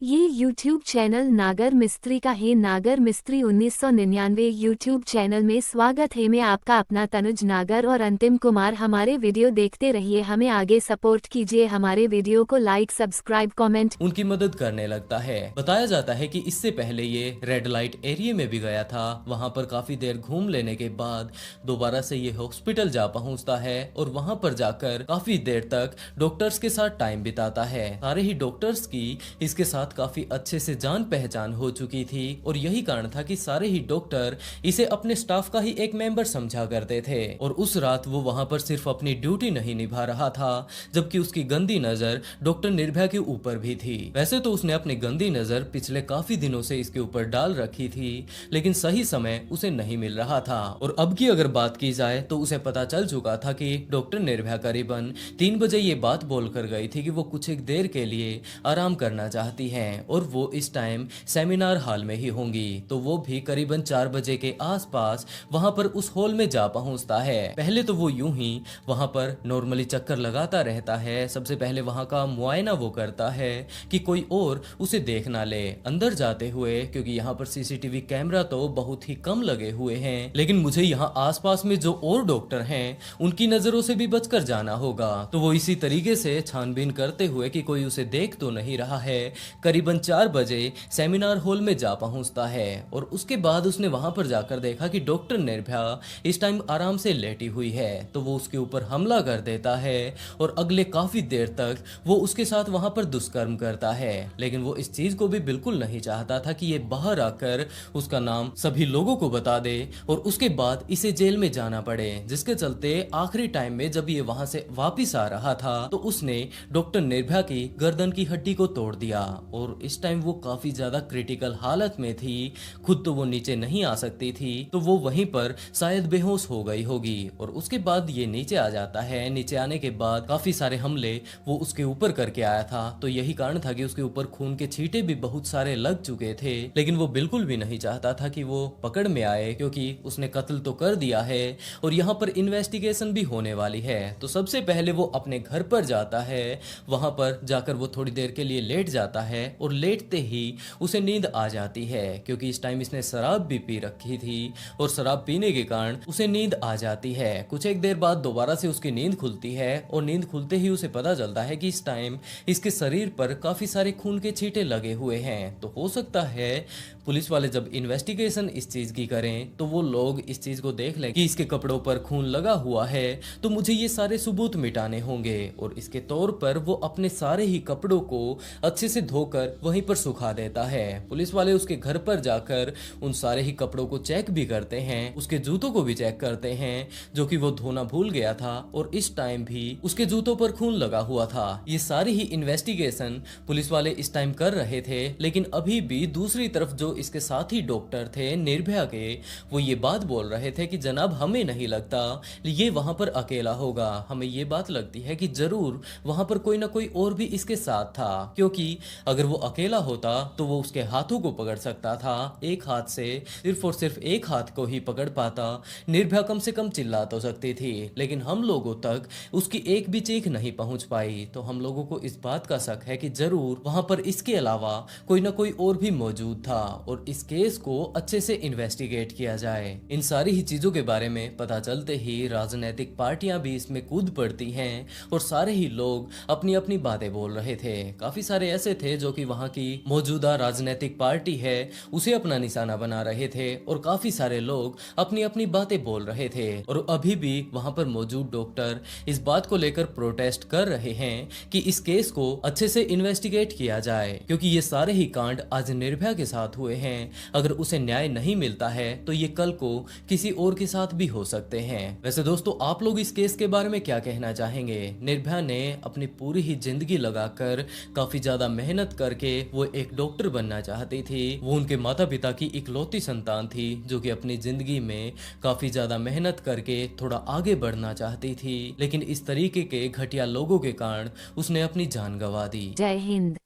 ये YouTube channel नागर मिस्त्री का है। नागर मिस्त्री 1999 YouTube चैनल में स्वागत है। मैं आपका अपना तनुज नागर और अंतिम कुमार। हमारे वीडियो देखते रहिए, हमें आगे सपोर्ट कीजिए। हमारे वीडियो को लाइक, सब्सक्राइब, कमेंट उनकी मदद करने लगता है। बताया जाता है कि इससे पहले ये रेड लाइट एरिया में भी गया था। वहां पर काफी देर घूम लेने के बाद दोबारा से ये हॉस्पिटल जा पहुंचता है और वहां पर जाकर काफी देर तक डॉक्टर्स के साथ टाइम बिताता है। सारे ही डॉक्टर्स की इसके साथ काफी अच्छे से जान पहचान हो चुकी थी और यही कारण था कि सारे ही डॉक्टर इसे अपने स्टाफ का ही एक मेंबर समझा करते थे। और उस रात वो वहां पर सिर्फ अपनी ड्यूटी नहीं निभा रहा था, जबकि उसकी गंदी नजर डॉक्टर निर्भया के ऊपर भी थी। वैसे तो उसने अपनी गंदी नजर पिछले काफी दिनों से इसके ऊपर डाल रखी थी, लेकिन सही समय उसे नहीं मिल रहा था। और अब की अगर बात की जाए तो उसे पता चल चुका था कि डॉक्टर निर्भया करीबन 3 बजे ये बात बोलकर गई थी कि वो कुछ एक देर के लिए आराम करना चाहती हैं और वो इस टाइम सेमिनार हॉल में ही होंगी। तो वो भी करीबन 4 बजे के आसपास वहां पर उस हॉल में जा पहुंचता है। पहले तो वो यूं ही वहां पर नॉर्मली चक्कर लगाता रहता है। सबसे पहले वहां का मुआयना वो करता है कि कोई और उसे देख ना ले अंदर जाते हुए, क्योंकि यहाँ पर सीसीटीवी कैमरा तो बहुत ही कम लगे हुए हैं। लेकिन मुझे यहाँ आसपास में जो और डॉक्टर हैं उनकी नजरों से भी बचकर जाना होगा। तो वो इसी तरीके से छानबीन करते हुए कि कोई उसे देख तो नहीं रहा है, करीबन 4 बजे सेमिनार हॉल में जा पहुंचता है। और उसके बाद उसने वहां पर जाकर देखा कि डॉक्टर निर्भया इस टाइम आराम से लेटी हुई है। तो वो उसके ऊपर हमला कर देता है और अगले काफी देर तक वो उसके साथ वहां पर दुष्कर्म करता है। लेकिन वो इस चीज को भी बिल्कुल नहीं चाहता था कि ये बाहर आकर उसका नाम सभी लोगों को बता दे और उसके बाद इसे जेल में जाना पड़े। जिसके चलते आखिरी टाइम में जब ये वहां से वापिस आ रहा था तो उसने डॉक्टर निर्भया की गर्दन की हड्डी को तोड़ दिया। और इस टाइम वो काफी ज्यादा क्रिटिकल हालत में थी, खुद तो वो नीचे नहीं आ सकती थी, तो वो वहीं पर शायद बेहोश हो गई होगी। और उसके बाद ये नीचे आ जाता है। नीचे आने के बाद काफी सारे हमले वो उसके ऊपर करके आया था, तो यही कारण था कि उसके ऊपर खून के छींटे भी बहुत सारे लग चुके थे। लेकिन वो बिल्कुल भी नहीं चाहता था कि वो पकड़ में आए, क्योंकि उसने कत्ल तो कर दिया है और यहाँ पर इन्वेस्टिगेशन भी होने वाली है। तो सबसे पहले वो अपने घर पर जाता है। वहां पर जाकर वो थोड़ी देर के लिए लेट जाता है और लेटते ही उसे नींद आ जाती है, क्योंकि इस टाइम इसने शराब भी पी रखी थी और शराब पीने के कारण उसे नींद आ जाती है। कुछ एक देर बाद दोबारा से उसकी नींद खुलती है और नींद खुलते ही उसे पता चलता है कि इस टाइम इसके शरीर पर काफी सारे खून के छींटे लगे हुए हैं। तो हो सकता है पुलिस वाले जब इन्वेस्टिगेशन इस चीज की करें तो वो लोग इस चीज को देख लें कि इसके कपड़ों पर खून लगा हुआ है, तो मुझे ये सारे सबूत मिटाने होंगे। और इसके तौर पर वो अपने सारे ही कपड़ों को अच्छे से धोकर वहीं पर सुखा देता है। पुलिस वाले उसके घर पर जाकर उन सारे ही कपड़ों को चेक भी करते हैं, उसके जूतों को भी चेक करते हैं जो कि वो धोना भूल गया था और इस टाइम भी उसके जूतों पर खून लगा हुआ था। ये सारी ही इन्वेस्टिगेशन पुलिस वाले इस टाइम कर रहे थे। लेकिन अभी भी दूसरी तरफ जो इसके साथी डॉक्टर थे निर्भया के, वो ये बात बोल रहे थे कि जनाब हमें नहीं लगता ये वहां पर अकेला होगा, हमें ये बात लगती है कि जरूर वहां पर कोई ना कोई और भी इसके साथ था, क्योंकि अगर वो अकेला होता तो वो उसके हाथों को पकड़ सकता था। एक हाथ से सिर्फ और सिर्फ एक हाथ को ही पकड़ पाता, निर्भया कम से कम चिल्ला तो सकती थी, लेकिन हम लोगों तक उसकी एक भी चीख नहीं पहुंच पाई। तो हम लोगों को इस बात का शक है कि जरूर वहां पर इसके अलावा कोई ना कोई और भी मौजूद था और इस केस को अच्छे से इन्वेस्टिगेट किया जाए। इन सारी ही चीजों के बारे में पता चलते ही राजनीतिक पार्टियां भी इसमें कूद पड़ती हैं और सारे ही लोग अपनी अपनी बातें बोल रहे थे। काफी सारे ऐसे थे जो कि वहां की मौजूदा राजनीतिक पार्टी है उसे अपना निशाना बना रहे थे और काफी सारे लोग अपनी अपनी बातें बोल रहे थे। और अभी भी वहां पर मौजूद डॉक्टर इस बात को लेकर प्रोटेस्ट कर रहे हैं कि इस केस को अच्छे से इन्वेस्टिगेट किया जाए, क्योंकि ये सारे ही कांड आज निर्भया के साथ हुए हैं। अगर उसे न्याय नहीं मिलता है तो ये कल को किसी और के साथ भी हो सकते हैं। वैसे दोस्तों, आप लोग इस केस के बारे में क्या कहना चाहेंगे? निर्भया ने अपनी पूरी ही जिंदगी लगाकर काफी ज्यादा मेहनत करके वो एक डॉक्टर बनना चाहती थी। वो उनके माता पिता की इकलौती संतान थी जो कि अपनी जिंदगी में काफी ज्यादा मेहनत करके थोड़ा आगे बढ़ना चाहती थी, लेकिन इस तरीके के घटिया लोगों के कारण उसने अपनी जान गंवा दी। जय हिंद।